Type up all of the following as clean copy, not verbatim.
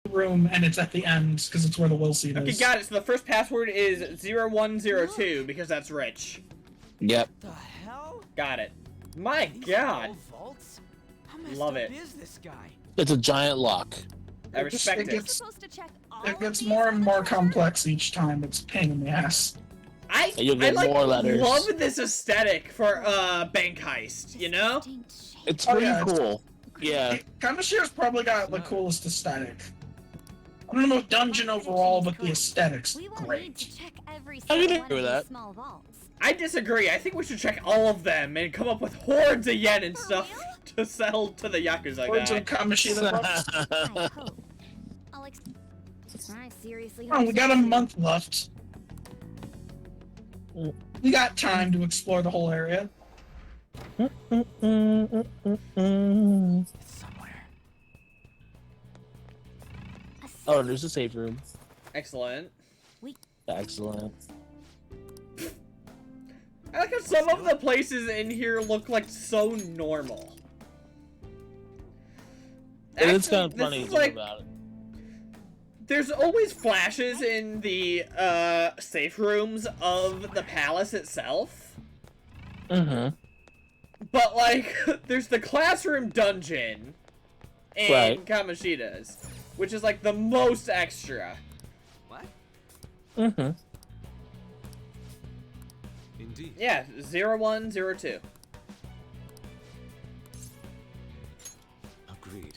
room, and it's at the end because it's where the will seat is. Okay, got it. So the first password is 0102 because that's rich. Yep. The hell? Got it. My God. Vaults? How messed Love up it. is this guy? It's a giant lock. I respect it. It gets more and more complex each time. It's a pain in the ass. I like more letters. love this aesthetic for bank heist, you know? It's pretty cool. Yeah. Kamashira's probably got the coolest aesthetic. I don't know about dungeon overall, but the aesthetic's great. I can agree with that. I disagree. I think we should check all of them and come up with hordes of yen and stuff to sell to the Yakuza Hordes guy. of Kamashira. Seriously. Oh, we got a month left. We got time to explore the whole area. It's somewhere. Oh, there's a safe room. Excellent. Excellent. I like how some of the places in here look like so normal. And it's kind of this funny is to think like, about it. there's always flashes in the safe rooms of the palace itself. Mm-hmm. But like, there's the classroom dungeon in Right. Kamoshida's, which is like the most extra. What? Mm-hmm. Indeed. Yeah, 0102. Agreed.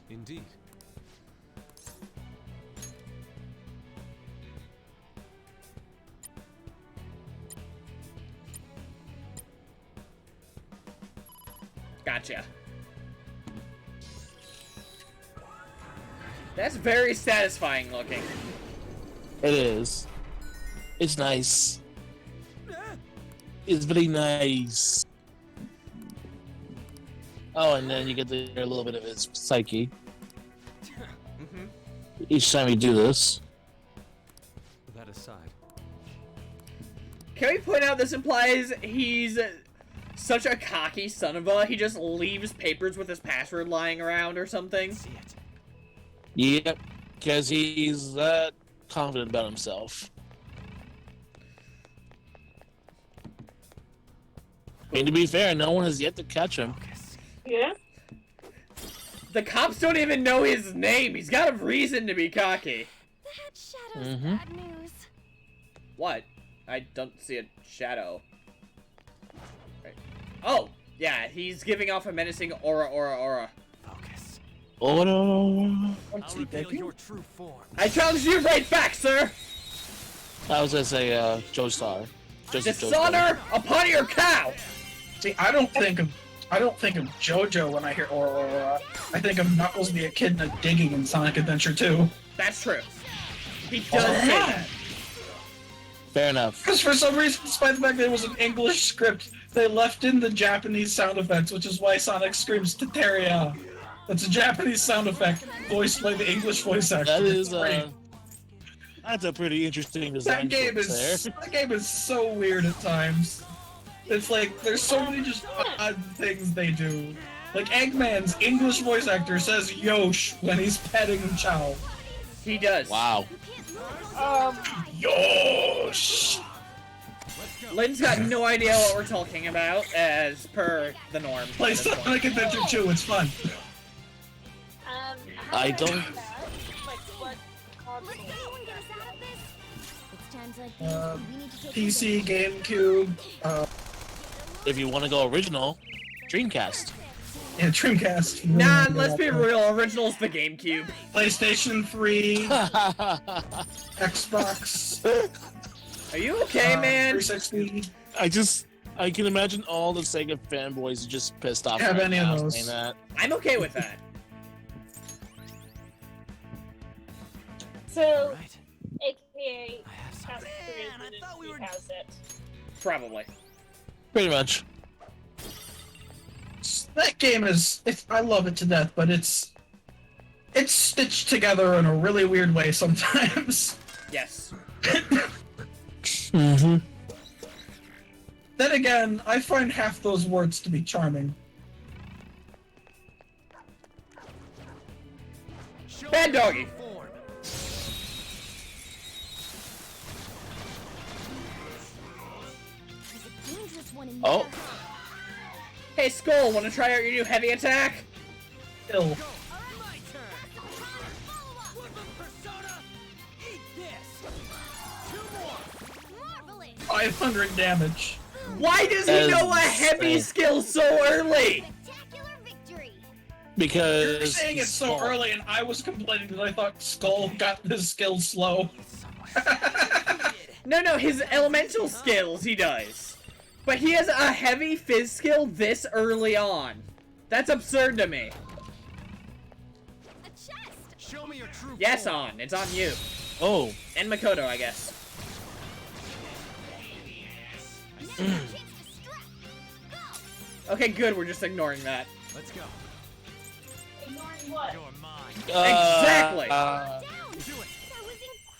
Indeed. Gotcha. That's very satisfying looking. It is. It's nice. It's very nice. Oh, and then you get to hear a little bit of his psyche Mm-hmm. each time you do this. That aside. Can we point out this implies he's such a cocky son of a, he just leaves papers with his password lying around or something? See it. Yep, because he's that confident about himself. I mean, to be fair, no one has yet to catch him. Focus. Yeah? The cops don't even know his name. He's got a reason to be cocky. That shadow's Mhm. bad news. What? I don't see a shadow. Right. Oh, yeah, he's giving off a menacing aura. Focus. Oh no! What's I'll he reveal thinking? your true form. I challenge you right back, sir! I was gonna say, Joestar. Dishonor upon your cow! See, I don't think of JoJo when I hear Aurora. I think of Knuckles the Echidna digging in Sonic Adventure 2. That's true. He Oh, does say yeah. that. Fair enough. Because for some reason, despite the fact that it was an English script, they left in the Japanese sound effects, which is why Sonic screams Teteria. That's a Japanese sound effect voiced by the English voice actor. That is, It's great. that's a pretty interesting design. That game is so weird at times. It's like, there's so many just odd things they do. Like, Eggman's English voice actor says Yosh when he's petting Chow. He does. Wow. Yosh! Lynn's got no idea what we're talking about, as per the norm. Play at this point. Sonic Adventure 2, it's fun. I don't- Like, what console? It's times like these we need to take PC, GameCube, If you want to go original, Dreamcast. yeah, Dreamcast. Nah, let's be real. Original's the GameCube. PlayStation 3, Xbox, Are you okay, man? 360. I can imagine all the Sega fanboys just pissed off Have right any of now those. saying that. I'm okay with that. So, Right. AKA, I have Cast something. 3 has it. Probably. Pretty much. That game I love it to death, but it's stitched together in a really weird way sometimes. Yes. Mm-hmm. Then again, I find half those words to be charming. Show Bad me your doggy. true form. There's a dangerous one in Oh. there. Hey, Skull, wanna try out your new heavy attack? Kill. On my turn. Woodland persona. Eat this. 2 more. Marvelous. 500 damage. Why does he That is know a heavy insane. skill so early? Spectacular victory. Because You're saying it's so Skull. early, and I was complaining that I thought Skull got his skills slow. No, his elemental skills he does. But he has a heavy fizz skill this early on. That's absurd to me. A chest. Show me your true Yes, form. on. It's on you. Oh, And Makoto, I guess. Now's your chance to strike. Go. Okay, good. We're just ignoring that. Let's go. Ignoring what? You're mine. Exactly. Down. Do it. That was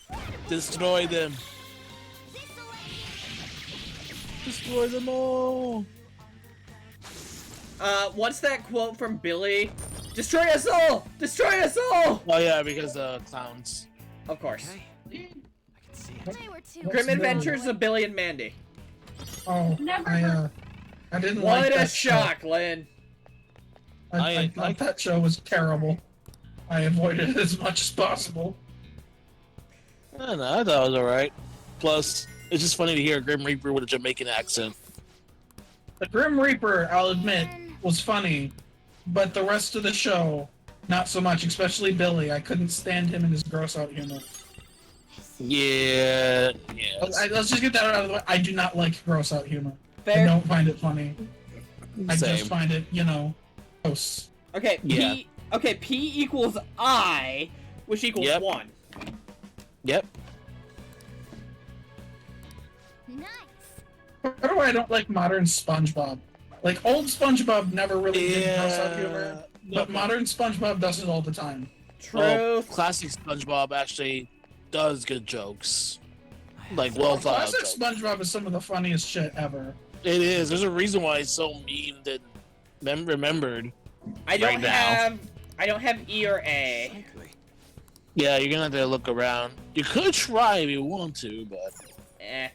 incredible. Destroy them. This'll Destroy them all. What's that quote from Billy? Destroy us all! Destroy us all! Oh yeah, because clowns. Of course. Okay. I can see A it. day or two. Grim Billy? Adventures of Billy and Mandy. Oh, Never I didn't What like a that shock, Lynn. show. I thought that show was terrible. I avoided it as much as possible. I don't know, I thought it was alright. Plus, it's just funny to hear a Grim Reaper with a Jamaican accent. The Grim Reaper, I'll admit, was funny, but the rest of the show, not so much, especially Billy. I couldn't stand him and his gross out humor. Yeah. Let's just get that out of the way. I do not like gross out humor. I Fair. don't find it funny. I Same. just find it, gross. Okay, Yeah. P equals I, which equals Yep. 1. Yep. Nice. Why do I don't like modern SpongeBob? Like, old SpongeBob never really did gross out humor, but modern SpongeBob does it all the time. Truth. Classic SpongeBob actually does good jokes. Like, well thought out Classic jokes. SpongeBob is some of the funniest shit ever. It is. There's a reason why it's so memed and remembered. I don't right now. have E or A. Likely. Yeah, you're gonna have to look around. You could try if you want to, but Eh.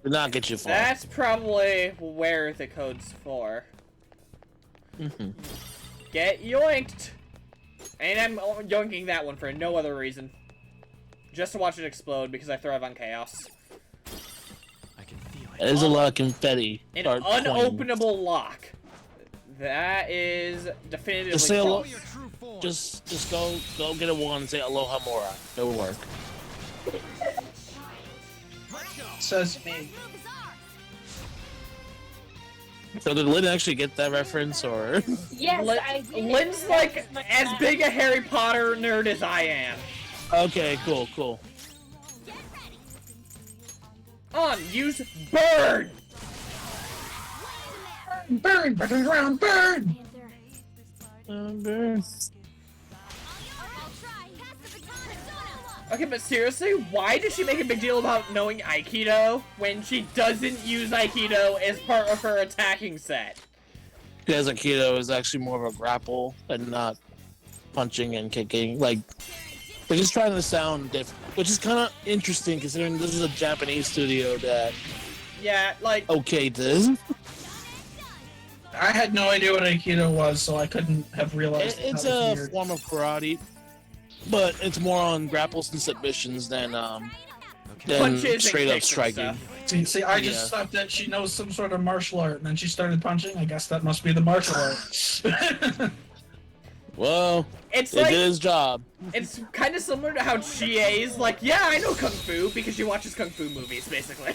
did not get you far. That's probably where the code's for. Mhm. Get yoinked! And I'm yoinking that one for no other reason. Just to watch it explode because I thrive on chaos. I can feel it. That is a lot of confetti. An or coins. unopenable lock. That is definitively Just say hello. Show me your true form. Just go get a wand and say Aloha Mora. It will work. Let's go. Says me. Move is ours. So did Lynn actually get that reference, or? Yes, Lin- I did. Lynn's like as big a Harry Potter nerd as I am. Okay, cool. Get ready. On, use burn! Burn, burn the ground, burn! Panther. I'll try. Pass the baton to Sona. Okay, but seriously, why does she make a big deal about knowing Aikido when she doesn't use Aikido as part of her attacking set? Because Aikido is actually more of a grapple and not punching and kicking. Like, they're just trying to sound different, which is kind of interesting considering this is a Japanese studio that Yeah, like, okayed this. I had no idea what Aikido was, so I couldn't have realized It's that was a weird. form of karate, but it's more on grapples and submissions than Okay. punches and straight up kicks and striking. stuff. See, I just Yeah. thought that she knows some sort of martial art, and then she started punching. I guess that must be the martial art. Well, It's it like, did his job. it's kind of similar to how Chie's like, yeah, I know Kung Fu, because she watches Kung Fu movies, basically.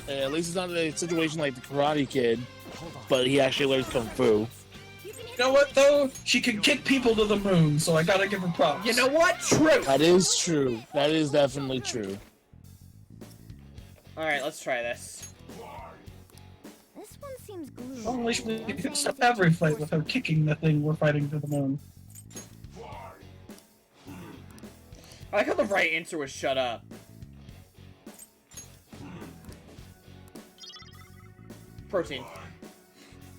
At least it's not a situation like the Karate Kid, Hold on. but he actually learned Kung Fu. You know what, though? She can kick people to the moon, so I gotta give her props. You know what? True! That is true. That is definitely true. Alright, let's try this. This one seems gloomy. Only she can stop every fight with her kicking the thing we're fighting to the moon. I like how the right answer was shut up. Protein.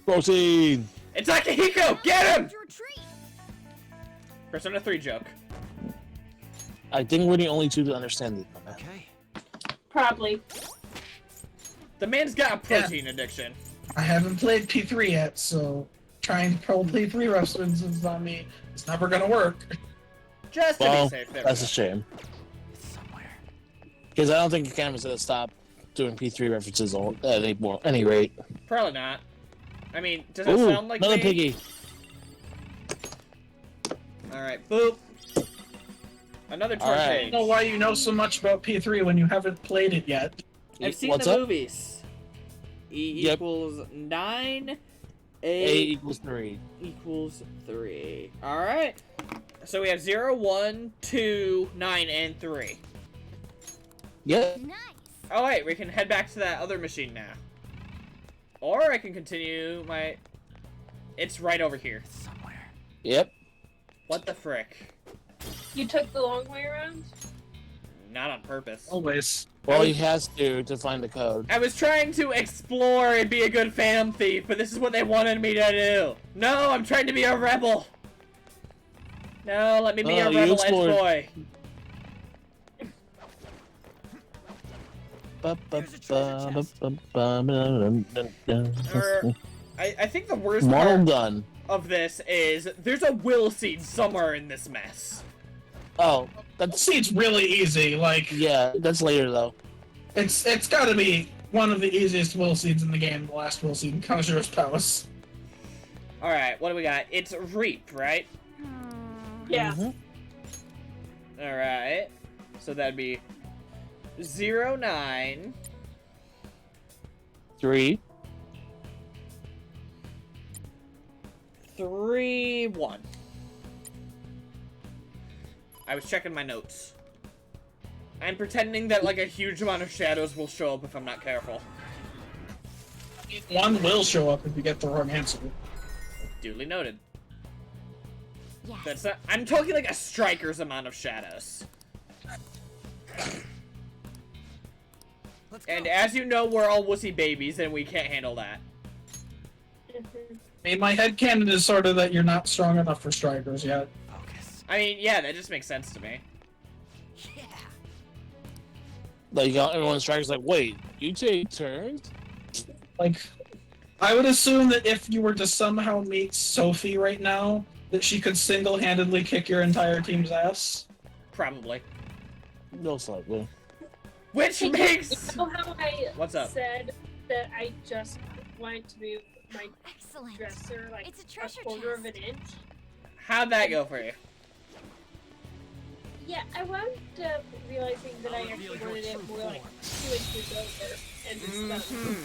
Protein! It's Akihiko! Get him! To retreat. Persona 3 joke. I think we're the only two to understand it. Okay. Probably. The man's got a protein addiction. I haven't played P3 yet, so trying to pro P3 references on me is never gonna work. Just to Well, be safe. There we that's go. a shame. It's somewhere. Because I don't think Cam's gonna stop doing P3 references at any rate. Probably not. I mean, does it Ooh, sound like another me? piggy. Alright, boop. Another torch Alright. I don't know why you know so much about P3 when you haven't played it yet. I've seen What's the up? movies. E Yep. equals 9. A A equals 3. equals 3. Alright. So we have 0, 1, 2, 9, and 3. Yep. Nice. Oh wait, we can head back to that other machine now. Or I can continue my... It's right over here. It's somewhere. Yep. What the frick? You took the long way around? Not on purpose. Always. Well, he has to find the code. I was trying to explore and be a good fam thief, but this is what they wanted me to do. No, I'm trying to be a rebel. No, let me be Oh, a you rebel edge explored. boy. I think the worst Model part gun. of this is there's a will seed somewhere in this mess. Oh, that's See, it's really easy. Like, yeah. That's later though. it's got to be one of the easiest will seeds in the game. The last will seed in Conjure's Palace. Alright, what do we got? It's Reap, right? Yeah. Mhm. Alright. So that'd be 0, 9. 3. 3, 1. I was checking my notes. I'm pretending that like a huge amount of shadows will show up if I'm not careful. One will show up if you get the wrong answer. Duly noted. Yes. That's not, I'm talking like a striker's amount of shadows. Let's And go. as you know, we're all wussy babies and we can't handle that. Mhm. I mean, my headcanon is sort of that you're not strong enough for strikers yet. Focus. I mean, yeah, that just makes sense to me. Yeah. Like everyone's strikers like, wait, you take turns? Like, I would assume that if you were to somehow meet Sophie right now, that she could single-handedly kick your entire team's ass. Probably. Most likely. Which Hey, makes... You know how I What's up? said that I just wanted to move my Excellent. dresser like It's a treasure quarter of an chest. inch? How'd that go for you? Yeah, I wound up realizing that I I'll actually reveal wanted your it true more like form. 2 inches over and stuff. Mhm.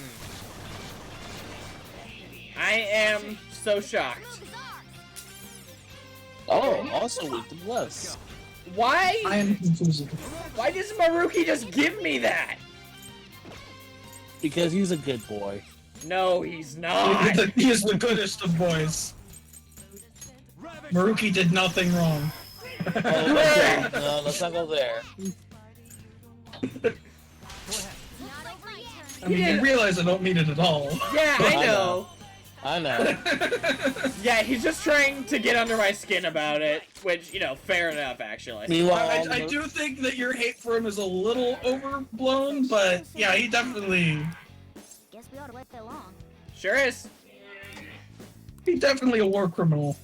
I am so shocked. Move is ours. Oh, also with the bless. Why? I am confused. Why does Maruki just give me that? Because he's a good boy. No, he's not. He is the goodest of boys. Maruki did nothing wrong. Oh, okay. No, let's not go there. Not over my turn. I mean, Yeah. you realize I don't mean it at all. Yeah, I know. I know. Yeah, he's just trying to get under my skin about it, which, you know, fair enough, actually. Meanwhile, I do think that your hate for him is a little overblown, but yeah, he definitely Guess we ought to let that along. Sure is. he's definitely a war criminal.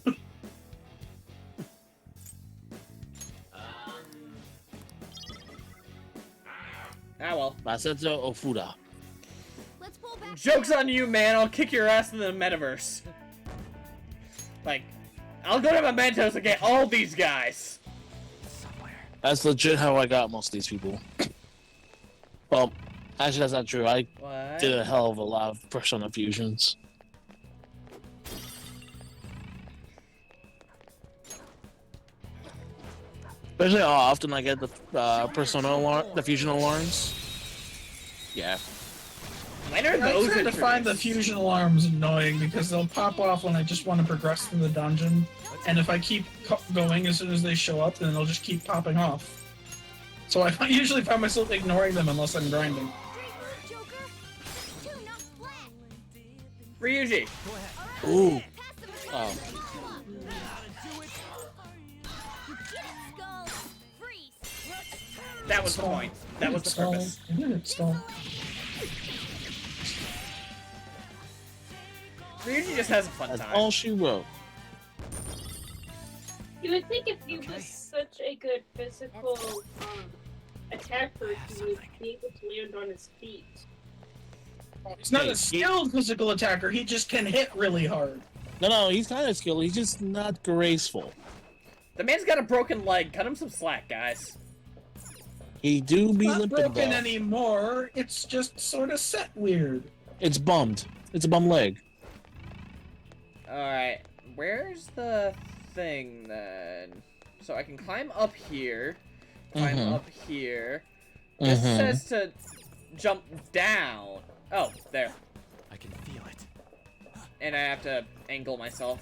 Ah, well. Masetsu Ofuda. Let's pull back. Joke's on you, man. I'll kick your ass in the metaverse. Like, I'll go to Mementos and get all these guys. Somewhere. That's legit how I got most of these people. Well, actually, that's not true. I What? did a hell of a lot of Persona fusions. Especially how often I get the Persona alarm, the fusion alarms. Yeah. When are I those tend to find the introduced? fusion alarms annoying because they'll pop off when I just want to progress through the dungeon, and if I keep going as soon as they show up, then they'll just keep popping off. So I usually find myself ignoring them unless I'm grinding. Joker. Two not flat. Ryuji. Go ahead. Ooh. Pass the Oh. That was the point. That was the purpose. Stall. Ryuji just has a fun That's time. all she wrote. You would think if he Okay. was such a good physical attacker, he would be able to land on his feet. He's not Hey, a skilled physical attacker. He just can hit really hard. No, he's kind of skilled. He's just not graceful. The man's got a broken leg. Cut him some slack, guys. He do be Not limping broken though. anymore. It's just sort of set weird. It's bummed. It's a bum leg. Alright, where's the thing then? So I can climb up here. Climb Mhm. up here. This Mhm. says to jump down. Oh, there. I can feel it. And I have to angle myself.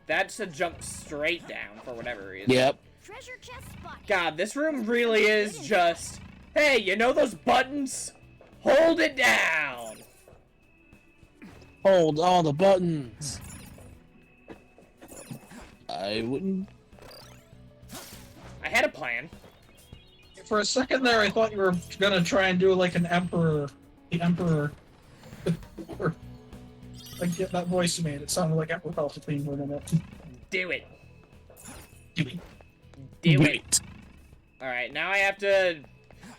That's to jump straight down for whatever reason. Yep. Treasure chest spotted. God, this room really is just... Hey, you know those buttons? Hold it down! Hold all the buttons. I wouldn't. I had a plan. For a second there, I thought you were gonna try and do like an emperor. The emperor. Or, like get that voice you made. It sounded like Emperor Palpatine for a minute. Do it. Do it. Do it. Wait. Alright, now I have to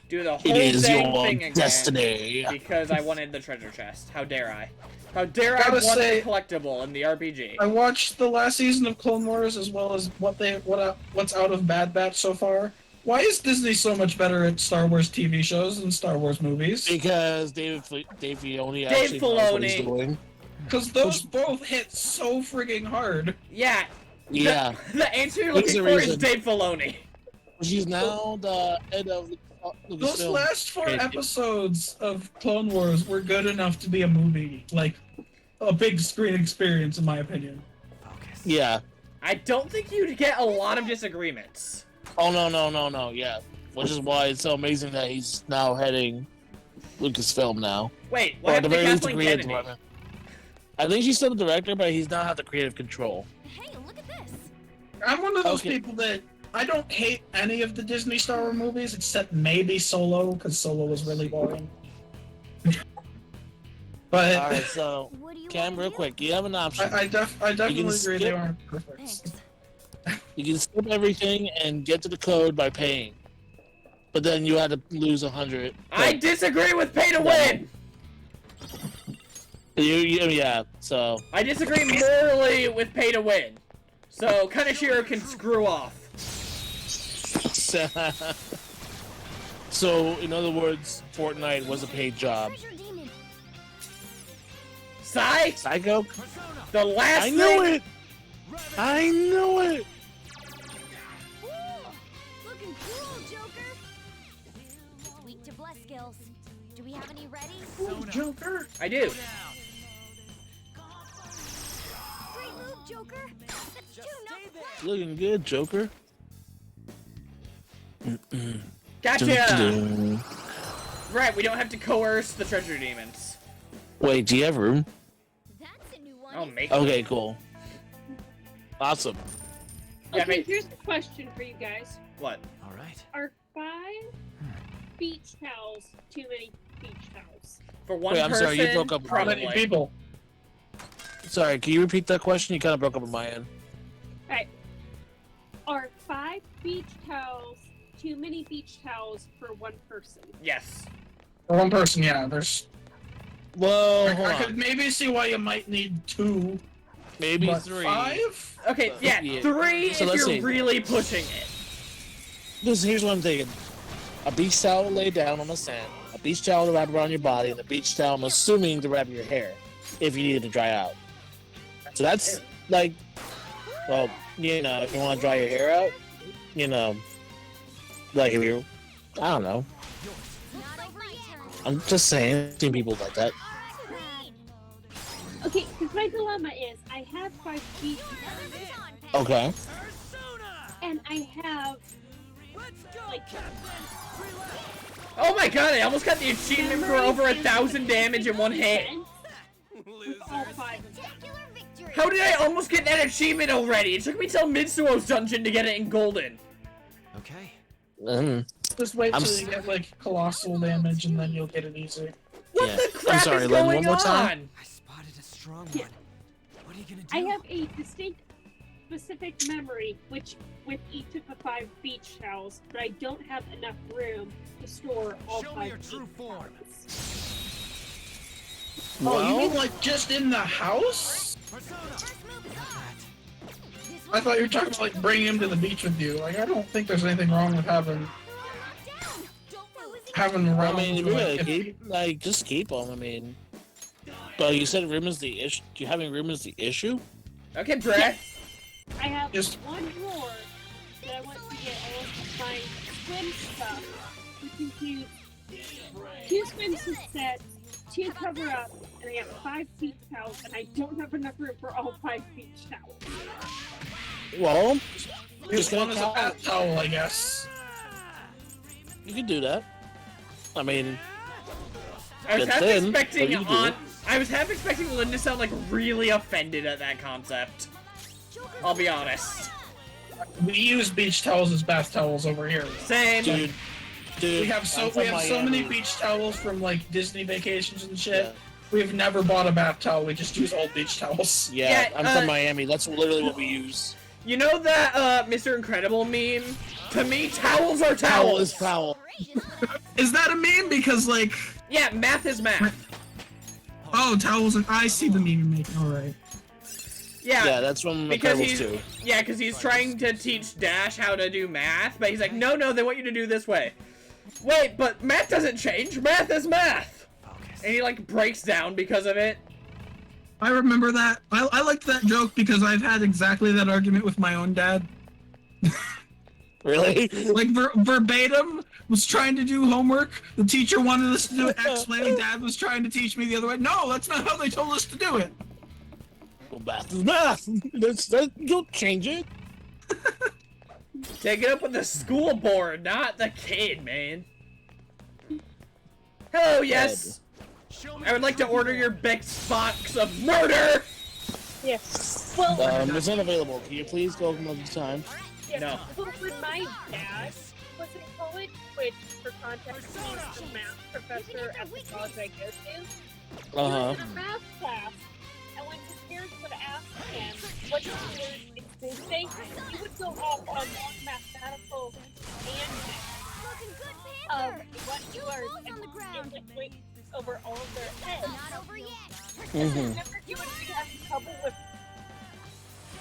do the whole It is dang your thing again. destiny. Because I wanted the treasure chest. How dare I? How dare I Gotta want say- a collectible in the RPG? I watched the last season of Clone Wars as well as what's out of Bad Batch so far. Why is Disney so much better at Star Wars TV shows than Star Wars movies? Because Dave Filoni Dave actually knows what he's Filoni. doing. Because those both hit so frigging hard. Yeah. Yeah. The answer you're There's looking a for is reason. Dave Filoni. She's now the head of Those Lucasfilm. last 4 Thank you. episodes of Clone Wars were good enough to be a movie, like a big screen experience, in my opinion. Focus. Yeah. I don't think you'd get a lot of disagreements. Oh no. Yeah. Which is why it's so amazing that he's now heading Lucasfilm now. Wait, Or what at the happened to very least, the Kathleen creative Kennedy? department. I think she's still the director, but he's now have the creative control. Hey, look at this. I'm one of those Okay. people that I don't hate any of the Disney Star Wars movies except maybe Solo, because Solo was really boring. But All right, so What do you Cam, want real to quick, you have an option. I definitely agree skip- they aren't perfect. Thanks. You can skip everything and get to the code by paying, but then you had to lose 100. I disagree with pay to win! Yeah. So I disagree morally with pay to win. So Kaneshiro can screw off. so in other words, Fortnite was a paid job. Treasure demon. Sai, Psycho. Persona. the last I thing. knew it. I knew it. Ooh, looking cool, Joker. Weak to bless skills. Do we have any ready? Ooh, Joker! I do. Great move, Joker. That's two, not one. Looking good, Joker. Gotcha! Right, we don't have to coerce the treasure demons. Wait, do you have room? That's a new one. I'll make Okay, cool. Awesome. Yeah, Okay, mate. here's the question for you guys. What? All right. Are 5 beach towels too many beach towels? For one Wait, I'm person, sorry, you broke up. How probably. many people? Sorry, can you repeat that question? You kind of broke up on my end. Alright. Are 5 beach towels too many beach towels for one person? Yes. For one person, yeah. There's. Whoa, hold I could on. maybe see why you might need 2, Maybe but 3. 5? Okay, yeah, Yeah. 3 So if let's you're see. really pushing it. Here's what I'm thinking. A beach towel to lay down on the sand, a beach towel to wrap around your body, and a beach towel, I'm assuming, to wrap your hair, if you need it to dry out. So that's, like, well, you know, if you want to dry your hair out, you know, like if you're, I don't know. Not over my turn. I'm just saying, I've seen people like that. Okay, because my dilemma is I have 5 beach towels Okay. and I have like Oh my god, I almost got the achievement for over 1,000 damage in one hit. with all 5 of them. Spectacular victory. How did I almost get that achievement already? It took me till Mitsuo's dungeon to get it in golden. Okay. Just wait I'm till s- you get like colossal damage, and then you'll get it easy. What Yeah. the I'm crap sorry, is Lynn, going one more time? on? I spotted a strong Yeah. one. What are you gonna do? I have a distinct, specific memory with each of the 5 beach towels, but I don't have enough room to store all Show 5 me your beach true form. towels. Oh, you Well, mean like just in the house? Persona. First move is off. This I thought you were talking about like bringing him to the beach with you. Like I don't think there's anything wrong with having They're all knocked down. Don't lose it. having I around. mean, if for, you're like, gonna keep, like, just keep them. I mean, but you said room is the issue. Do you having room is the issue? Okay, Brett. I have Just- one drawer that I want to get all of my swim stuff, which includes 2 swimsuit sets, 2 cover-ups, and I have 5 beach towels, and I don't have enough room for all 5 beach towels. Well, Just gonna one as a call- bath towel, I guess. you can do that. I mean, I was It's half thin, expecting but you do it. I was half expecting Lynn to sound like really offended at that concept. I'll be honest. We use beach towels as bath towels over here. Same. dude, We have so I'm from many Miami. beach towels from like Disney vacations and shit. Yeah. We've never bought a bath towel. We just use old beach towels. Yeah, Yeah, I'm from Miami. That's literally what we use. You know that Mr. Incredible meme? To me, towels are Towel towels. is towel. Is that a meme? Because like, Yeah, math is math. oh, towels. I see the meme you're making. All right. Yeah. Yeah, that's from Because Incredibles he's too. yeah, because he's trying to teach Dash how to do math, but he's like, no, they want you to do this way. Wait, but math doesn't change. Math is math. Focus. And he like breaks down because of it. I remember that. I liked that joke because I've had exactly that argument with my own dad. Really? Like verbatim, was trying to do homework. The teacher wanted us to do it X way. Dad was trying to teach me the other way. No, that's not how they told us to do it. Well, math is math. You'll change it. Take it up with the school board, not the kid, man. Hello, yes. Show me I would like to order your big box of murder. Yes. Well, It's not available. Can you please go another time? yeah, No. well, when my dad was in college, which for context he's the math professor at the college I go to, he was in a math class, and when his parents would ask him what to do in Tuesday, he would go off on long mathematical tangents Looking good, of Panther. what he learned Balls on the ground. and it went over all of their heads. Not over yet. Mm-hmm. Whenever he would be having trouble with,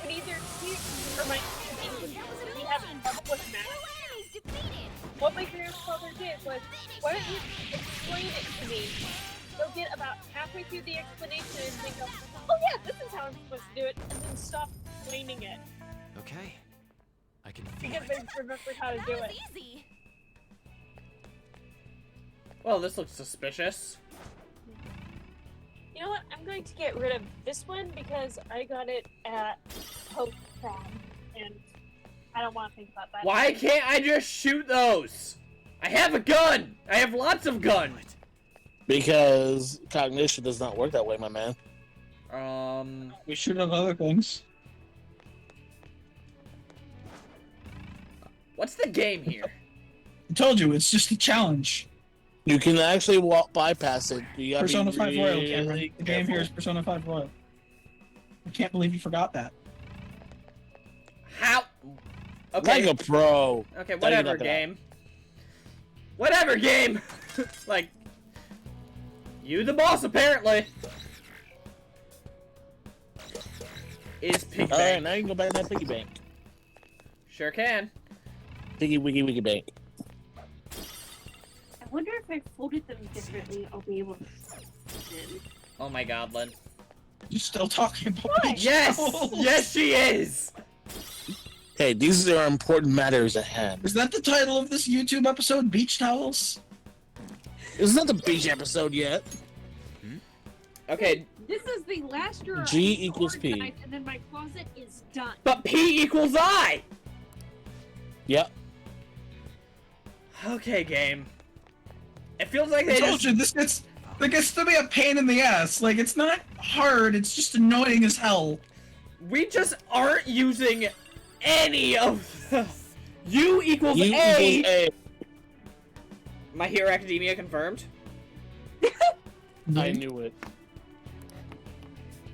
when either he or my he having trouble with math, Enemies defeated. what my grandfather did was, why don't you explain it to me? Go get about halfway through the explanation and think, oh yeah, this is how I'm supposed to do it, and then stop explaining it Okay. I can feel because it. they remembered how to That do was it. easy. Well, this looks suspicious. You know what? I'm going to get rid of this one because I got it at post prom, and I don't want to think about that. Why can't I just shoot those? I have a gun. I have lots of gun. Because cognition does not work that way, my man. We should have other things. What's the game here? I told you, it's just a challenge. You can actually bypass it. You gotta Persona be 5 Royal, really Cameron. The game here is careful. Persona 5 Royal. I can't believe you forgot that. How? Okay. Like a pro. Okay, Don't whatever, even game. Whatever, game! Like, you the boss, apparently. Is Piggy All right, Bank. now you can go back to that piggy bank. Sure can. Piggy wiggy wiggy bank. I wonder if I folded them differently, I'll be able to fit them in. Oh my god, Lynn. You're still talking about beach Yes! towels. Yes, she is! Hey, these are important matters at hand. Is that the title of this YouTube episode? Beach towels? It's not the beach episode yet. Okay, This is the last drawer. G I equals P. organized, and then my closet is done. but P equals I! Yep. Okay, game. It feels like I they told just... you, this gets to be a pain in the ass. Like, it's not hard, it's just annoying as hell. We just aren't using any of the... U equals U A, equals A. My Hero Academia confirmed. I knew it.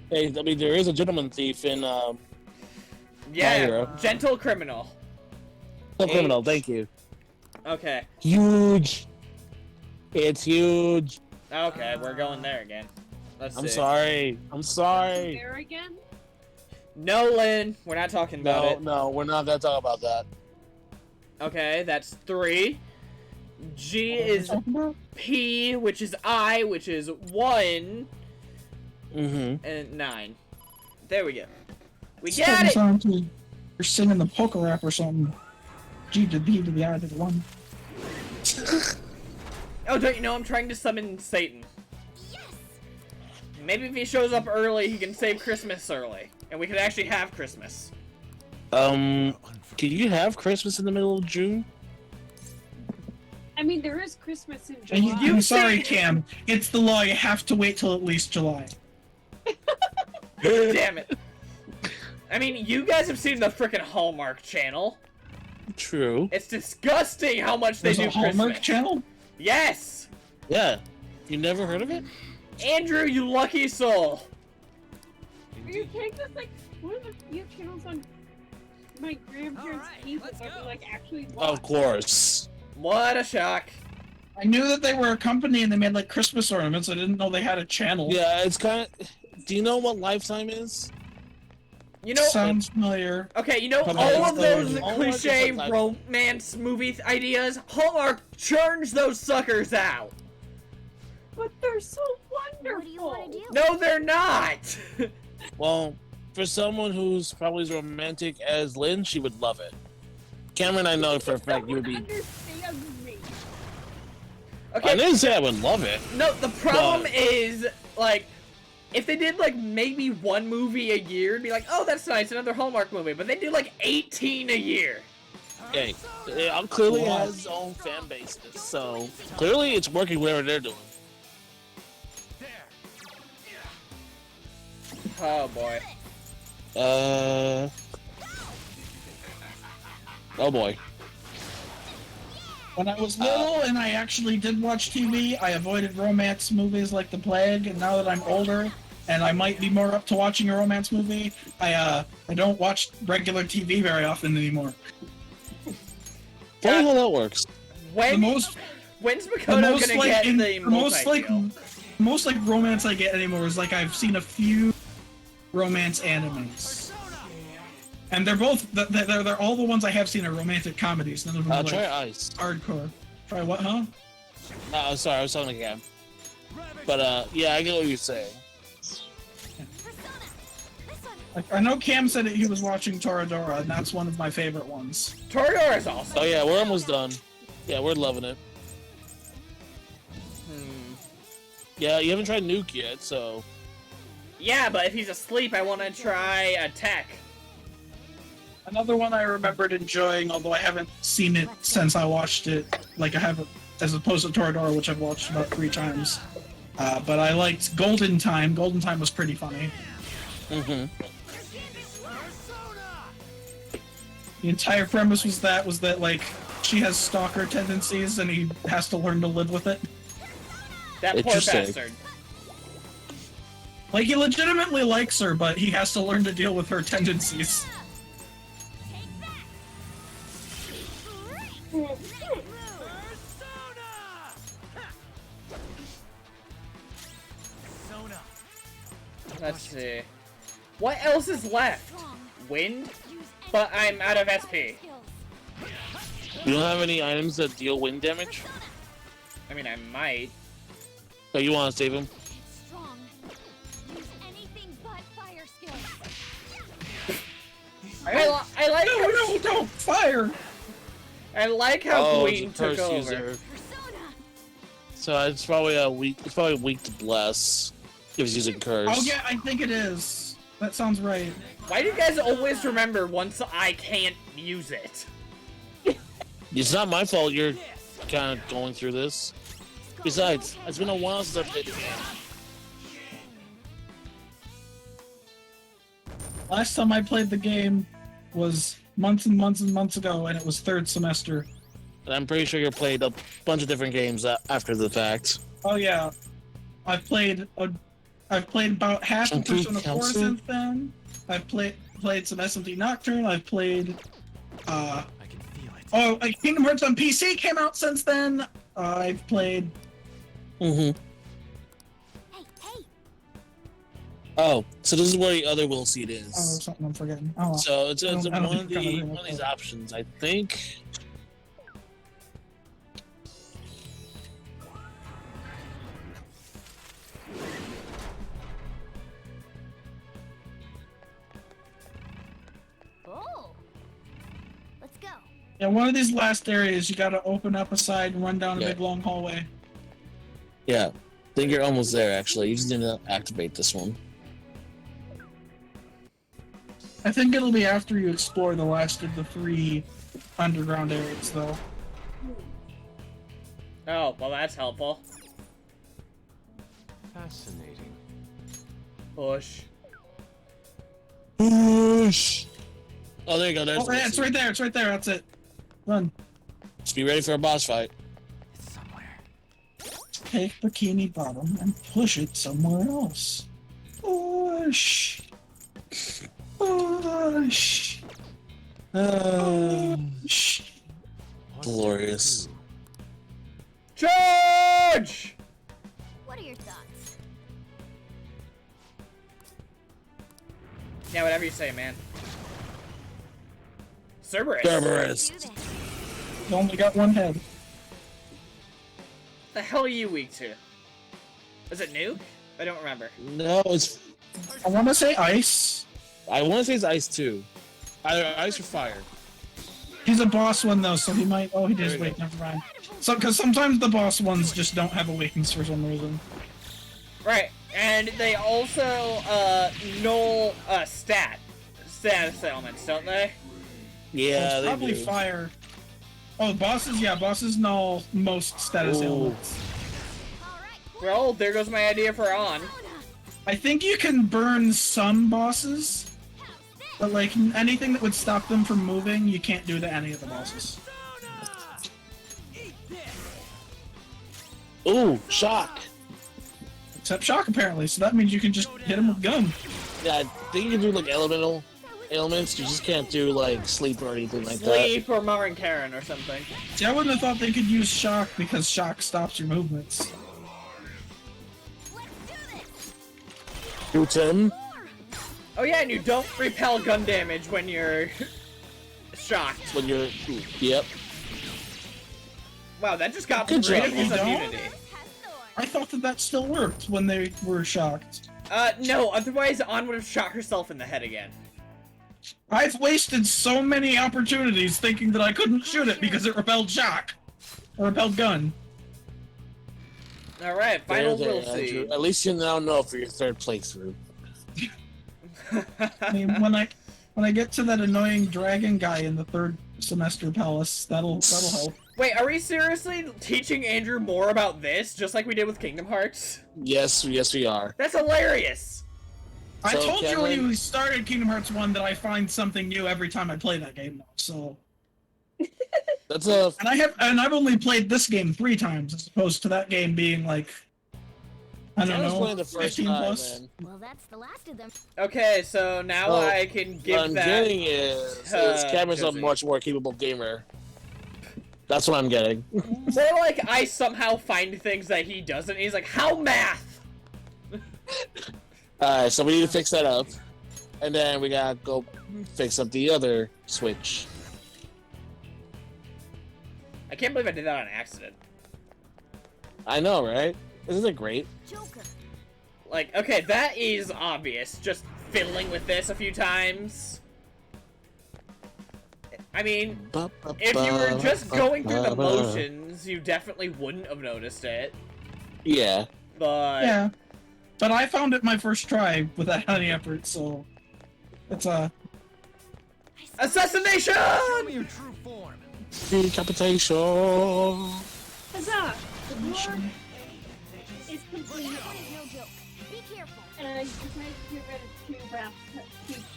Hey, I mean, there is a gentleman thief in Yeah, Hero. Gentle Criminal. No criminal, H. thank you. Okay. Huge. It's huge. Okay, we're going there again. Let's see. I'm sorry. I'm sorry. There again? No, Lynn, we're not talking about No, it. no, we're not gonna talk about that. Okay, that's 3. G is P, which is I, which is 1, Mm-hmm. and 9. There we go. We It's got it! sound like you're singing the polka rap or something. G to B to the I to the 1. Oh, don't you know I'm trying to summon Satan? Maybe if he shows up early, he can save Christmas early. And we can actually have Christmas. Can you have Christmas in the middle of June? I mean, there is Christmas in And July. I'm sorry, Cam. It's the law. You have to wait till at least July. Damn it. I mean, you guys have seen the frickin' Hallmark Channel. True. It's disgusting how much they There's do a Hallmark Christmas. channel? Yes! Yeah. You never heard of it? Andrew, you lucky soul. Are you kidding? That's like one of the few channels on my grandparents' cable that we like actually watch. Of course. What a shock. I knew that they were a company and they made like Christmas ornaments. I didn't know they had a channel. Yeah, it's kind of. Do you know what Lifetime is? You know, Sounds familiar. okay, you know But all it's of the- those Hallmark is cliche like- romance movie ideas? Hallmark churns those suckers out. But they're so wonderful. What do you want to do? No, they're not. Well, for someone who's probably as romantic as Lynn, she would love it. Cameron, I know for a fact you would be. Understands me. I Okay, didn't say I would love it. no, the problem But- is, like, if they did, like, maybe one movie a year, it'd be like, oh, that's nice, another Hallmark movie. But they do, like, 18 a year. Hey, it clearly has its own fan base, so clearly it's working whatever they're doing. Oh, boy. Oh boy. When I was little and I actually did watch TV, I avoided romance movies like the plague. And now that I'm older and I might be more up to watching a romance movie, I don't watch regular TV very often anymore. Funny how that works. When, The when's the Makoto most gonna like get in- the the most like multi-kill? romance I get anymore is like I've seen a few romance animes. And they're both they're all the ones I have seen are romantic comedies. None of them are Try like ice. hardcore. Try what, huh? Sorry, I was talking again. But yeah, I get what you're saying. I know Cam said that he was watching Toradora, and that's one of my favorite ones. Toradora is awesome. Oh yeah, we're almost done. Yeah, we're loving it. Yeah, you haven't tried Nuke yet, so. Yeah, but if he's asleep, I want to try Attack. Another one I remembered enjoying, although I haven't seen it since I watched it, like I have, as opposed to Toradora, which I've watched about 3 times. But I liked Golden Time. Golden Time was pretty funny. Mm-hmm. The entire premise was that like she has stalker tendencies and he has to learn to live with it. That poor Interesting. bastard. Like he legitimately likes her, but he has to learn to deal with her tendencies. Let's see. What else is left? Wind? But I'm out of SP. You don't have any items that deal wind damage? I mean, I might. So you want to save them? Strong. Use anything but fire skills. I like No, how, no, don't fire! I like how Oh, Queen it's a took curse over. user. Persona. So it's probably a weak. It's probably weak to bless if he's using curse. Oh yeah, I think it is. That sounds right. Why do you guys always remember once I can't use it? It's not my fault. You're kind of going through this. Besides, it's been a while since I played the game. Last time I played the game was months and months and months ago, and it was 3rd semester. And I'm pretty sure you played a bunch of different games after the fact. Oh yeah, I've played about half of Chunky Persona 4 Council? since then. I've played some SMT Nocturne. I've played I can feel it. Kingdom Hearts on PC came out since then. I've played. Mm-hmm. Hey, hey! Oh, so this is where the other will seat Oh, is. something I'm forgetting. Oh, well. So it's I don't one of think I one of these options, I think. Oh! Let's go. Yeah, one of these last areas, you gotta open up a side and run down a Yeah. big long hallway. Yeah, I think you're almost there. Actually, you just need to activate this one. I think it'll be after you explore the last of the 3 underground areas, though. Oh, well, that's helpful. Fascinating. Push. Push. Oh, there you go. There's. Oh, yeah, it's right there. It's right there. That's it. Run. Just be ready for a boss fight. It's somewhere. Take Bikini Bottom and push it somewhere else. Push. Push. Push. What Glorious. do? Charge! What are your thoughts? Yeah, whatever you say, man. Cerberus. Cerberus. Do this. You only got one head. The hell are you weak to? Is it nuke? I don't remember. No, it's. I want to say ice. I want to say it's ice too. Either ice or fire. He's a boss one though, so he might. Oh, he There does. you Wait, go. never mind. So, because sometimes the boss ones just don't have awakens for some reason. Right, and they also, null, status elements, don't they? Yeah, it's they probably do. fire. Oh, bosses. Yeah, bosses null most status Ooh. elements. Alright, Well, there goes my idea for on. I think you can burn some bosses, but like anything that would stop them from moving, you can't do to any of the bosses. Ooh, shock. Except shock, apparently. So that means you can just hit him with gun. Yeah, I think you can do like elemental ailments. You just can't do like sleep or anything like that. Sleep or Marin Karen or something. See, I wouldn't have thought they could use shock because shock stops your movements. Shoot him. Oh yeah, and you don't repel gun damage when you're shocked. When you're. Yep. Wow, that just got Good job. rid of his You don't? immunity. I thought that still worked when they were shocked. No, otherwise On would have shot herself in the head again. I've wasted so many opportunities thinking that I couldn't shoot it because it repelled shock. Or repelled gun. Alright, final There, we'll see. Andrew. At least you now know for your third playthrough. I mean, when I get to that annoying dragon guy in the 3rd semester palace, that'll help. Wait, are we seriously teaching Andrew more about this, just like we did with Kingdom Hearts? Yes, we are. That's hilarious! I So, told you Cameron- when we started Kingdom Hearts 1 that I find something new every time I play that game now, so... That's a. And I've only played this game 3 times, as opposed to that game being like... I don't I was know, playing the first 15 time, plus. man. Well, that's the last of them. Okay, so now Well, I can give What I'm that... getting is Cameron's a Josie. much more capable gamer. That's what I'm getting. More like I somehow find things that he doesn't. He's like, how math? Alright, so we need to fix that up. And then we gotta go fix up the other switch. I can't believe I did that on accident. I know, right? Isn't it great? Joker. Like, okay, that is obvious. Just fiddling with this a few times. I mean, if you were just going through the motions, you definitely wouldn't have noticed it. Yeah. But Yeah. But I found it my first try without any effort, so... It's assassination! Show me your true form. Decapitation. Huzzah! The war is complete, No joke. Be careful. and it's nice to get rid of 2 wrath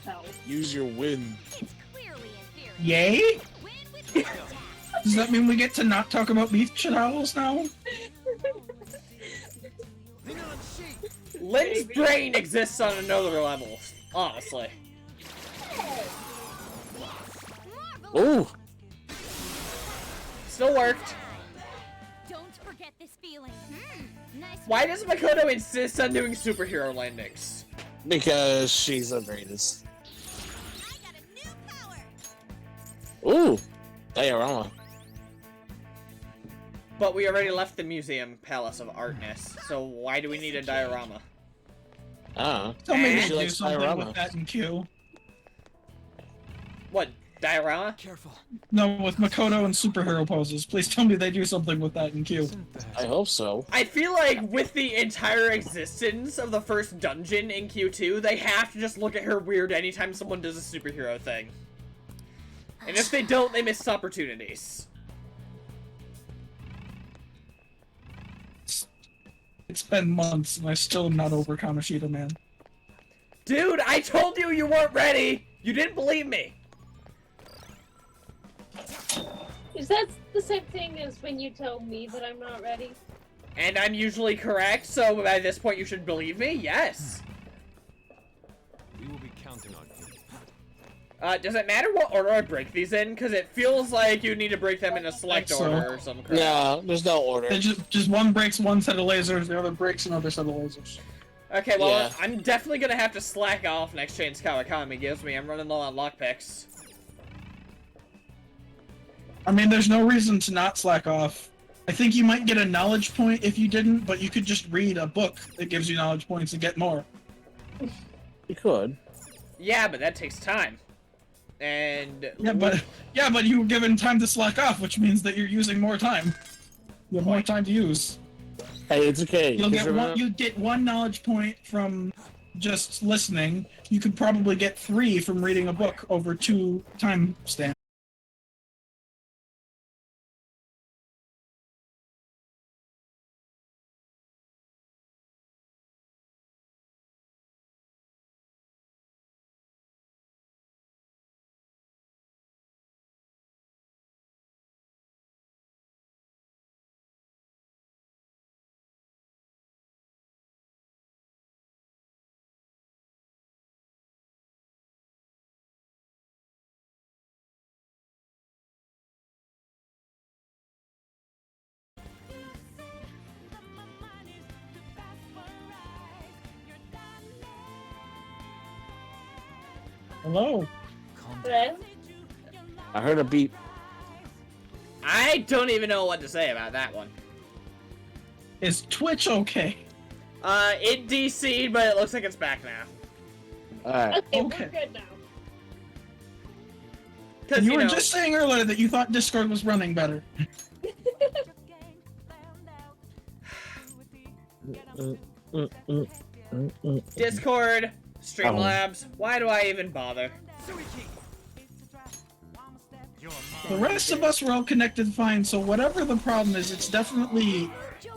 spells. Use your wind. It's clearly inferior. Yay? Win with contact. Does that mean we get to not talk about beach towels now? Lynn's brain exists on another level, honestly. Ooh. Still worked. Don't forget this feeling. Nice. Why does Makoto insist on doing superhero landings? Because she's the greatest. I got a new power. Ooh. Diorama. But we already left the museum palace of artness, so why do we need a diorama? Ah. Tell me She they do likes something diorama. with that in Q. What, diorama? Careful. No, with Makoto and superhero poses. Please tell me they do something with that in Q. Isn't that I hope so. I feel like with the entire existence of the first dungeon in Q2, they have to just look at her weird anytime someone does a superhero thing. And if they don't, they miss opportunities. It's been months and I still am not over Kamoshida, man. Dude, I told you you weren't ready! You didn't believe me! Is that the same thing as when you tell me that I'm not ready? And I'm usually correct, so by this point you should believe me? Yes. we will be counting on you? Does it matter what order I break these in? Because it feels like you need to break them in a select So. order or some crap. No, there's no order. They just one breaks one set of lasers, the other breaks another set of lasers. Okay, well, Yeah. I'm definitely gonna have to slack off next chance Kawakami gives me. I'm running low on lockpicks. I mean, there's no reason to not slack off. I think you might get a knowledge point if you didn't, but you could just read a book that gives you knowledge points and get more. You could. Yeah, but that takes time. And... Yeah, but you were given time to slack off, which means that you're using more time. You have more time to use. Hey, it's okay. You'll Just get remember- you get one knowledge point from just listening. You could probably get 3 from reading a book over 2 time stamps. Hello. Calm down. Hello? I heard a beep. I don't even know what to say about that one. Is Twitch okay? It DC'd, but it looks like it's back now. Alright. Okay, Okay. we're good now. Because, You were know, just saying earlier that you thought Discord was running better. Discord, Streamlabs, why do I even bother? The rest of us were all connected fine, so whatever the problem is, it's definitely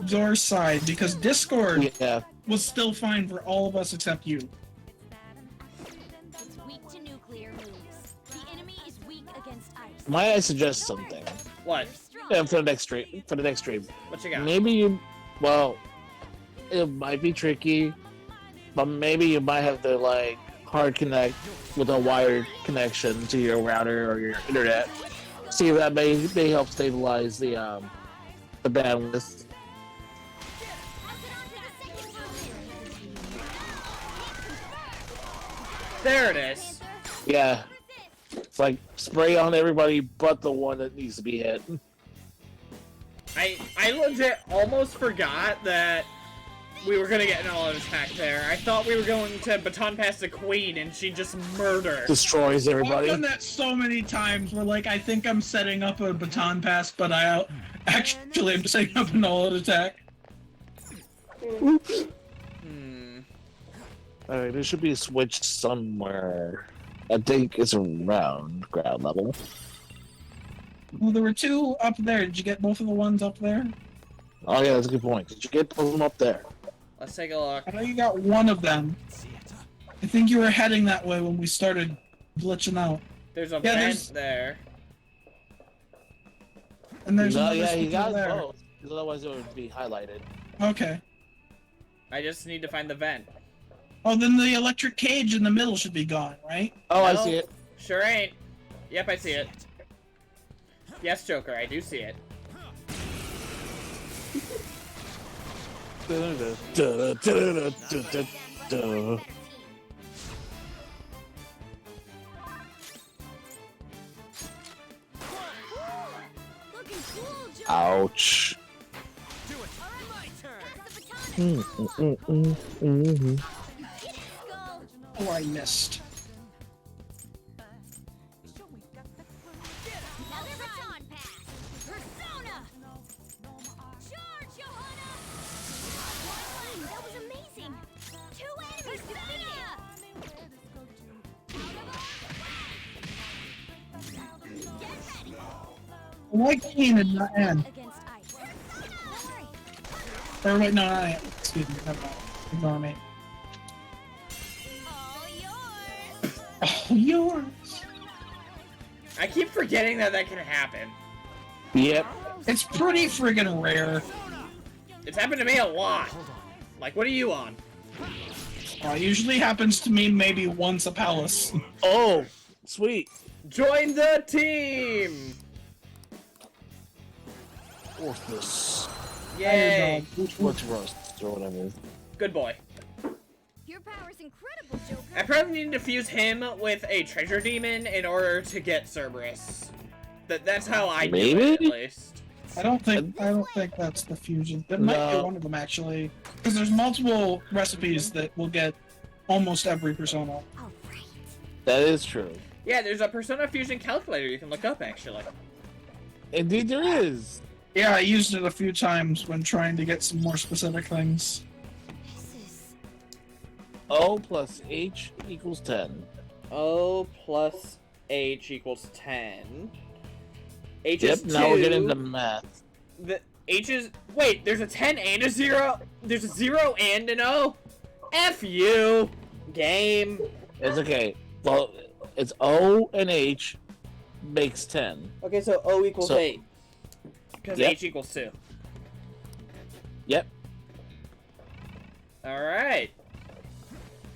your side, because Discord Yeah. was still fine for all of us except you. It's weak to nuclear moves. The enemy is weak against ice. Might I suggest something? What? Yeah, for the next stream. For the next stream. What you got? Maybe you. Well, it might be tricky, but maybe you might have to like hard connect with a wired connection to your router or your internet. See if that may help stabilize the bandwidth. There it is. Yeah, it's like spray on everybody but the one that needs to be hit. I legit almost forgot that we were gonna get an all-out attack there. I thought we were going to baton pass the queen and she just murdered. Destroys I've everybody. done that so many times where, like, I think I'm setting up a baton pass, but I actually am setting up an all-out attack. Hmm. Alright, there should be a switch somewhere. I think it's around ground level. Well, there were 2 up there. Did you get both of the ones up there? Oh yeah, that's a good point. Did you get both of them up there? Let's take a look. I know you got one of them. I think you were heading that way when we started glitching out. There's a Yeah, vent there's- there. And there's No, another yeah, he speaker got there. both. 'Cause otherwise it would be highlighted. Okay. I just need to find the vent. Oh, then the electric cage in the middle should be gone, right? Oh, I No, see it. Sure ain't. Yep, I see it. Yes, Joker, I do see it. Looking cool, Joker. Ouch. Pass the baton. Skull. Oh, I missed. Another baton pass. Persona. Charge, Johanna. That was amazing. 2 enemies defeated. Get ready. Why Kane and not Anne? Against ice. Don't worry. Or wait, no, not Anne. Excuse me. Never mind. Ignore me. All yours. Oh, yours. I keep forgetting that can happen. Yep. It's pretty friggin' rare. It's happened to me a lot. Like, what are you on? It usually happens to me maybe once a palace. Oh, sweet. Join the team! Orthus. Yay! What's Rust or whatever. Good boy. Your power's incredible, Joker. I probably need to fuse him with a treasure demon in order to get Cerberus. That's how I do it, at Maybe? least. I don't think that's the fusion. That might be No. one of them actually, because there's multiple recipes that will get almost every persona. All right. That is true. Yeah, there's a Persona Fusion calculator you can look up, actually. Indeed, there is. Yeah, I used it a few times when trying to get some more specific things. This is O plus H equals 10. O plus H equals 10. H Yep, is now we're 2. getting the math. The H is... Wait, there's a 10 and a 0? There's a 0 and an O? F you! Game. It's okay. Well, it's O and H makes 10. Okay, so O equals So- 8. Because Yep. H equals 2. Yep. Alright.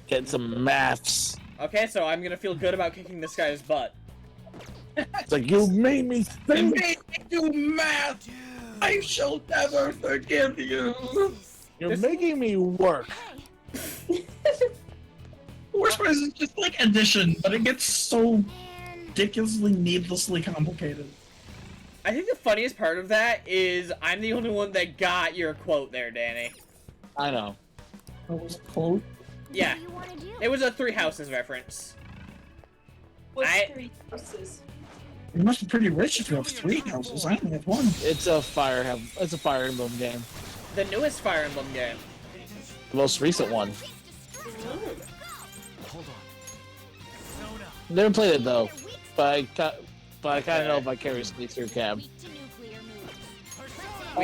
Getting some maths. Okay, so I'm gonna feel good about kicking this guy's butt. It's like, you made me They think. made me do math! I shall never forgive you! You're making me work. Worst part is it's just like addition, but it gets so ridiculously, needlessly complicated. I think the funniest part of that is I'm the only one that got your quote there, Danny. I know. What was a quote? Yeah, what do you want to do? it was a Three Houses reference. What's I- 3 houses? You must be pretty rich if you have 3 houses. I only have 1. It's a Fire Emblem game. The newest Fire Emblem game. The most recent one. Hold on. Never played it though, but I kind of know vicariously through Cab. Weak to nuclear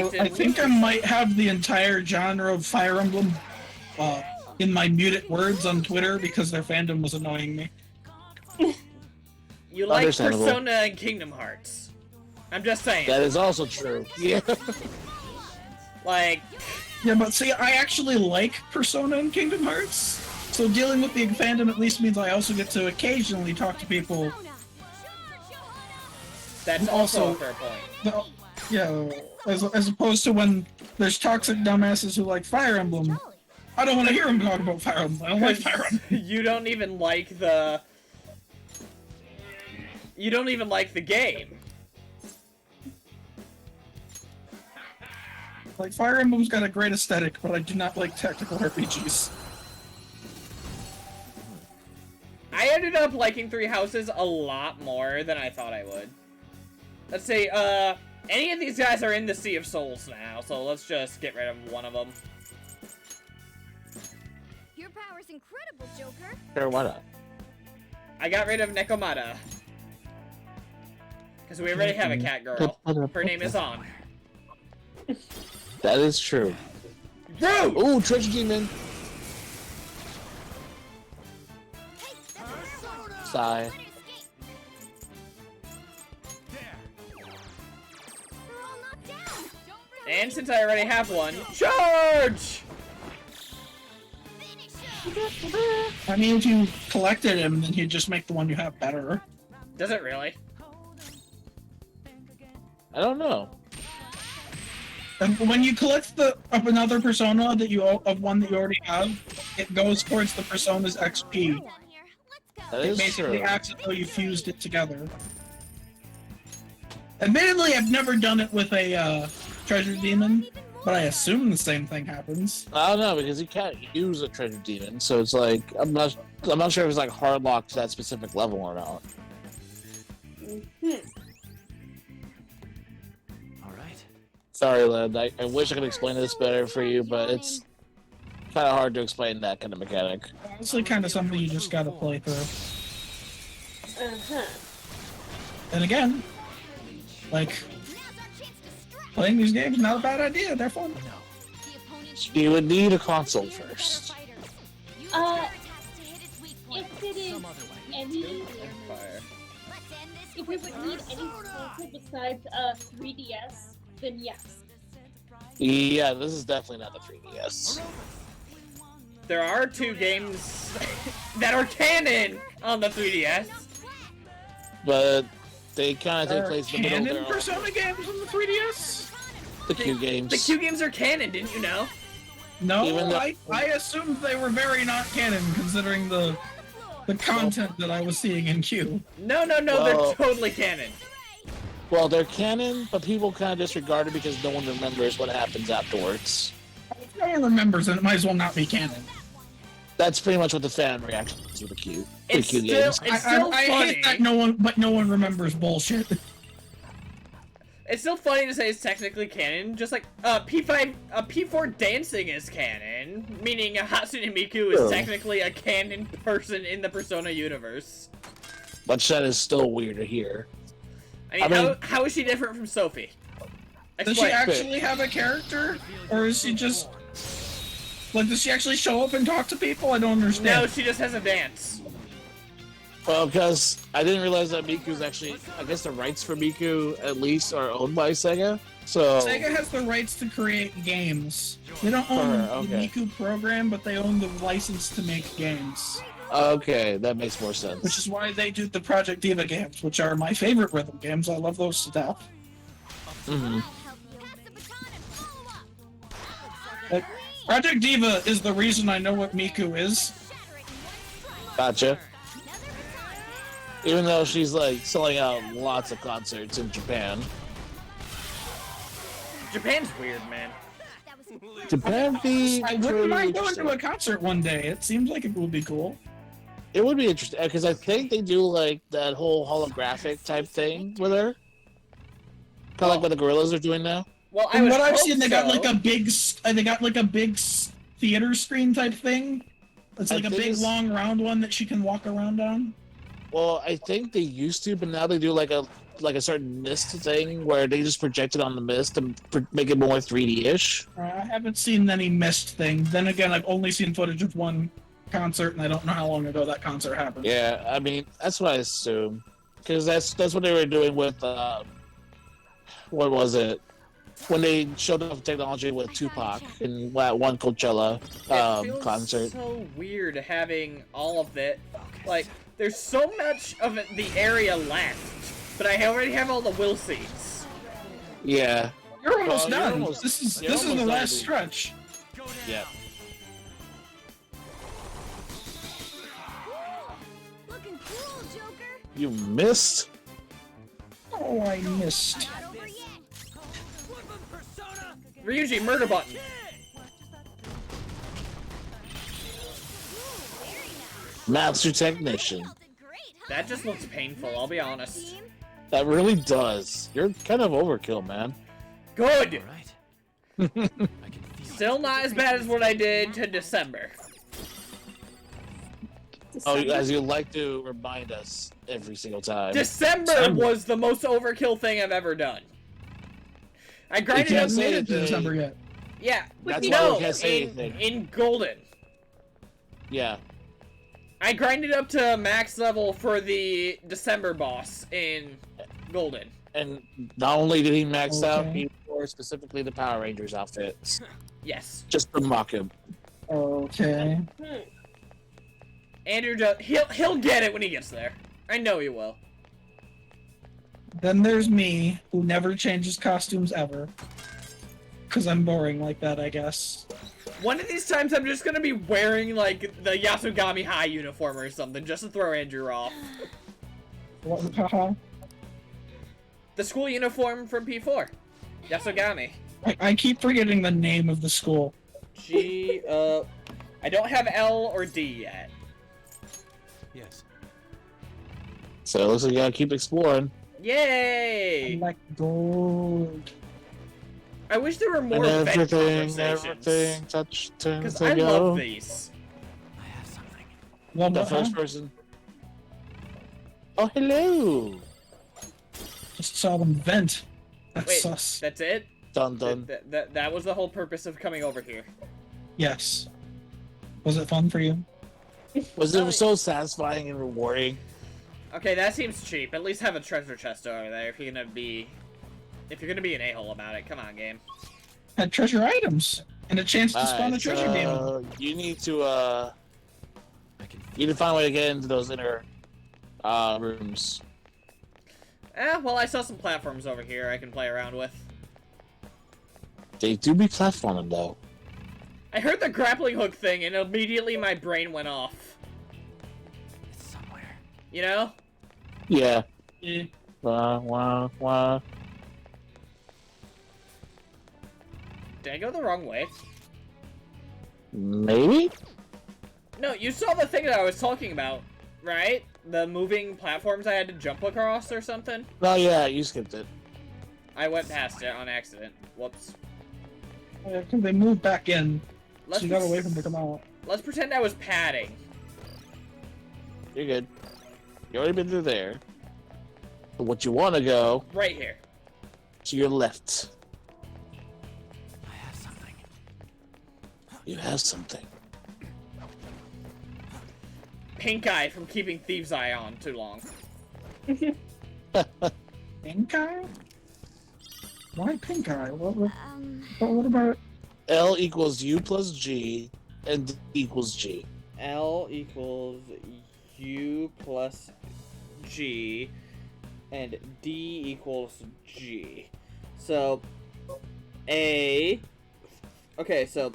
moves. I think I might have the entire genre of Fire Emblem in my muted words on Twitter because their fandom was annoying me. You like Understandable. Persona and Kingdom Hearts. I'm just saying. That is also true. Yeah. Like, Yeah, but see, I actually like Persona and Kingdom Hearts, so dealing with the fandom at least means I also get to occasionally talk to people. Persona. Charge, Johanna. that's also a fair point. No, yeah, as opposed to when there's toxic dumbasses who like Fire Emblem. Jolly. I don't want to hear them talk about Fire Emblem. I don't like Fire Emblem. You don't even like the... You don't even like the game. Like, Fire Emblem's got a great aesthetic, but I do not like tactical RPGs. I ended up liking Three Houses a lot more than I thought I would. Let's see, any of these guys are in the Sea of Souls now, so let's just get rid of one of them. Your power's incredible, Joker. Sure, why not? I got rid of Nekomata. Because we already have a cat girl. Her name is On. That is true. Bro! Ooh, Treasure Demon. Hey, that's a rare one. Sigh. Let it escape. There. And since I already have one, charge! I mean, if you collected him, then he'd just make the one you have better. Does it really? I don't know. And when you collect of another persona that of one that you already have, it goes towards the persona's XP. That It is basically true. acts as though you fused it together. Admittedly, I've never done it with a treasure demon, but I assume the same thing happens. I don't know because you can't use a treasure demon, so it's like I'm not sure if it's like hard locked to that specific level or not. All right. Sorry, Led. I wish I could explain this better for you, but it's kind of hard to explain that kind of mechanic. Honestly, kind of something you just gotta play through. And again, like, playing these games not a bad idea. They're fun. You would need a console first. If it is any, if we would need any console besides 3DS, then yes. Yeah, this is definitely not the 3DS. There are 2 games that are canon on the 3DS. But they kind of take Are place in the middle of canon their own. Persona games on the 3DS? The Q games. The Q games are canon, didn't you know? No, Even though- I assumed they were very not canon considering the content that I was seeing in Q. No, Well- they're totally canon. Well, they're canon, but people kind of disregard it because no one remembers what happens afterwards. If no one remembers, then it might as well not be canon. That's pretty much what the fan reaction is with the Q. The It's Q still, games. it's still I funny. hate that no one remembers bullshit. It's still funny to say it's technically canon, just like P4 dancing is canon, meaning Hatsune Miku is Sure. technically a canon person in the Persona universe. But that is still weird to hear. I mean, I mean- how is she different from Sophie? Does she Explain. actually have a character? Or is she just... Like, does she actually show up and talk to people? I don't understand. No, she just has a dance. Well, because I didn't realize that Miku's actually, I guess the rights for Miku at least are owned by Sega. So Sega has the rights to create games. They don't own Okay. the Miku program, but they own the license to make games. okay, that makes more sense. Which is why they do the Project Diva games, which are my favorite rhythm games. I love those to death. Mhm. But Project Diva is the reason I know what Miku is. Gotcha. Even though she's like selling out lots of concerts in Japan. Japan's weird, man. Japan be I wouldn't mind going to a concert one day. It seems like it would be cool. It would be interesting because I think they do like that whole holographic type thing with her. Kind of like what the Gorillas are doing now. Well, I From would what I've hope seen, they so. got like a big, theater screen type thing. It's I like a think big, it's- long, round one that she can walk around on. Well, I think they used to, but now they do like a certain mist thing where they just project it on the mist and make it more 3D-ish. I haven't seen any missed thing. Then again, I've only seen footage of one concert, and I don't know how long ago that concert happened. Yeah, I mean that's what I assume, because that's what they were doing with what was it when they showed off technology with Tupac in that one Coachella It feels concert. so weird having all of it. Like, there's so much of the area left, but I already have all the will seeds. Yeah, You're almost Well, you're done. almost- this is you're the almost done, last dude. stretch. yeah. Looking cool, Joker. You missed. Oh, I missed. Not over yet. Ryuji, murder button. Master Technician. That just looks painful, I'll be honest. That really does. You're kind of overkill, man. Good! All right. I can feel Still not as bad as what I did to December. Oh, as you like to remind us every single time. December was the most overkill thing I've ever done. I I grinded can't up... haven't made say it to anything. December yet. Yeah, That's why no, we can't say anything. in Golden. Yeah. I grinded up to max level for the December boss in Golden. And not only did he max out, Okay. he wore specifically the Power Rangers outfits. Yes. Just to mock him. Okay. Andrew, he'll get it when he gets there. I know he will. Then there's me, who never changes costumes ever. Because I'm boring like that, I guess. One of these times I'm just gonna be wearing, like, the Yasugami High uniform or something, just to throw Andrew off. What, haha. The school uniform from P4. Yasugami. I keep forgetting the name of the school. I don't have L or D yet. Yes. So it looks like you gotta keep exploring. Yay! Like gold. I wish there were more And vent everything, conversations. touch, turn Because to I go. love these. I have something. One The more, first huh? person. Oh, hello! Just saw them vent. That's Wait, sus. that's it? Dun dun. That was the whole purpose of coming over here. Yes. Was it fun for you? Was it so satisfying and rewarding? Okay, that seems cheap. At least have a treasure chest over there if you're gonna be an a-hole about it. Come on, game. Had treasure items and a chance to spawn a Alright, treasure demon. you need to I can you need to find a way to get into those inner rooms. Well, I saw some platforms over here I can play around with. They do be platforming though. I heard the grappling hook thing and immediately my brain went off. It's somewhere. You know? Yeah. Yeah. Wah. Did I go the wrong way? Maybe? No, you saw the thing that I was talking about, right? The moving platforms I had to jump across or something? Oh yeah, you skipped it. I went past it on accident. Whoops. Yeah, 'cause they moved back in. Let's So you gotta wait for them to come out. Let's pretend I was padding. You're good. You already been through there. But what you want to go Right here. to your left. I have something. You have something. Pink eye from keeping Thieves' Eye on too long. Pink eye? Why pink eye? What about... L equals U plus G, and D equals G. L equals U plus G, and D equals G. So, A... Okay, so...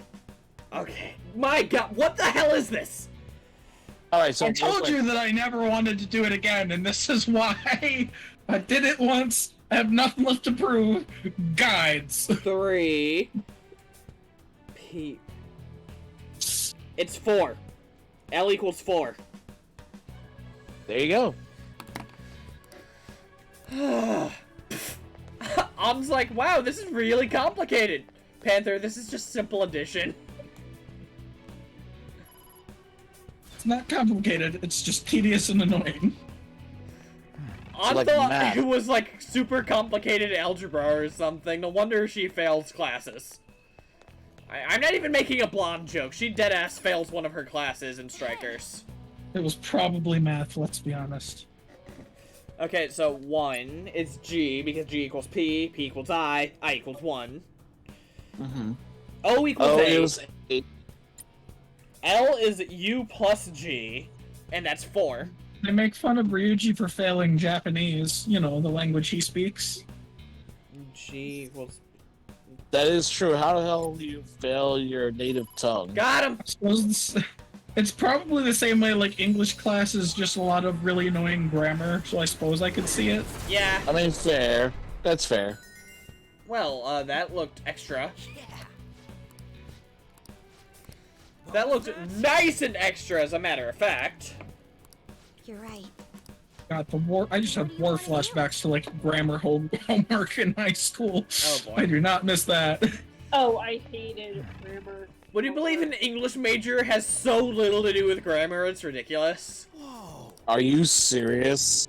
Okay. My god, what the hell is this? Alright, so I told you that I never wanted to do it again, and this is why. I did it once. I have nothing left to prove. Guides. 3... P... It's 4. L equals 4. There you go. Om's like, wow, this is really complicated. Panther, this is just simple addition. It's not complicated. It's just tedious and annoying. I like thought math. it was like super complicated algebra or something. No wonder she fails classes. I'm not even making a blonde joke. She deadass fails one of her classes in Strikers. It was probably math, let's be honest. Okay, so 1 is G because G equals P, P equals I equals 1. Mm-hmm. O equals Oh, A. it was 8. L is U plus G, and that's 4. They make fun of Ryuji for failing Japanese, you know, the language he speaks. G equals... That is true. How the hell do you fail your native tongue? Got him! I suppose it's probably the same way like English class is just a lot of really annoying grammar, so I suppose I could see it. Yeah. I mean, fair. That's fair. Well, that looked extra. That looked nice and extra, as a matter of fact. You're right. God, I just have war flashbacks to like grammar homework in high school. Oh, boy. I do not miss that. Oh, I hated grammar. Would you believe an English major has so little to do with grammar? It's ridiculous. Are you serious?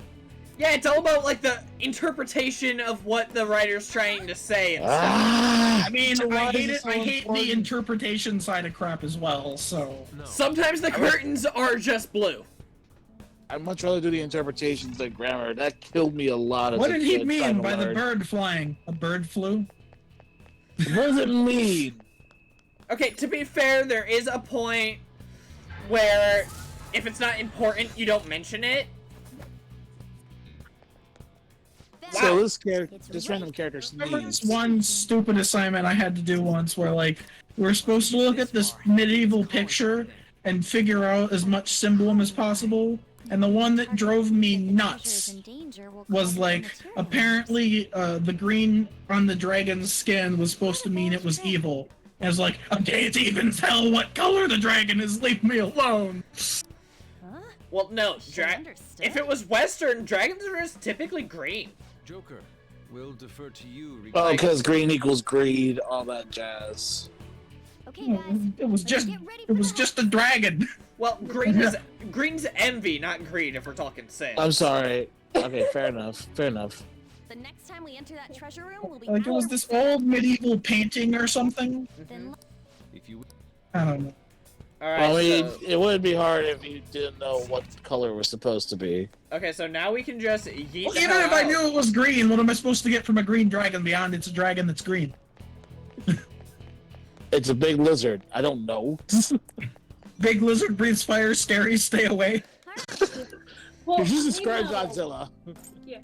Yeah, it's all about, like, the interpretation of what the writer's trying to say and stuff. Ah! I mean, So why I is hate it it. so I hate important? the interpretation side of crap as well. So No. Sometimes the curtains are just blue. I'd much rather do the interpretations than grammar. That killed me a lot. As what a did he kid mean trying to by the learn. bird flying? A bird flew? What does it mean? Okay, to be fair, there is a point where if it's not important, you don't mention it. So Wow. this random character Remember this sneezed. one stupid assignment I had to do once where, like, we're supposed to look at this medieval picture and figure out as much symbolism as possible, and the one that drove me nuts was, like, apparently the green on the dragon's skin was supposed to mean it was evil. And I was like, I can't even tell what color the dragon is, leave me alone! Well, no, if it was Western, dragons are just typically green. Joker, we'll defer to you. Oh, because green equals greed, all that jazz. Okay, guys. It was let's just get ready it for was the just a dragon. Well, green's envy, not greed, if we're talking sales. I'm sorry. Okay, fair enough. Fair enough. The next time we enter that treasure room, we'll be Like, it was this old medieval painting or something. Then If you I don't know. Alright, I mean, so, it would be hard if you didn't know what color was supposed to be. okay, so now we can just yeet Well, the even hell if I out. knew it was green, what am I supposed to get from a green dragon beyond it's a dragon that's green? It's a big lizard. I don't know. Big lizard breathes fire, scary, stay away. Well, You just we described know- Godzilla. Yeah,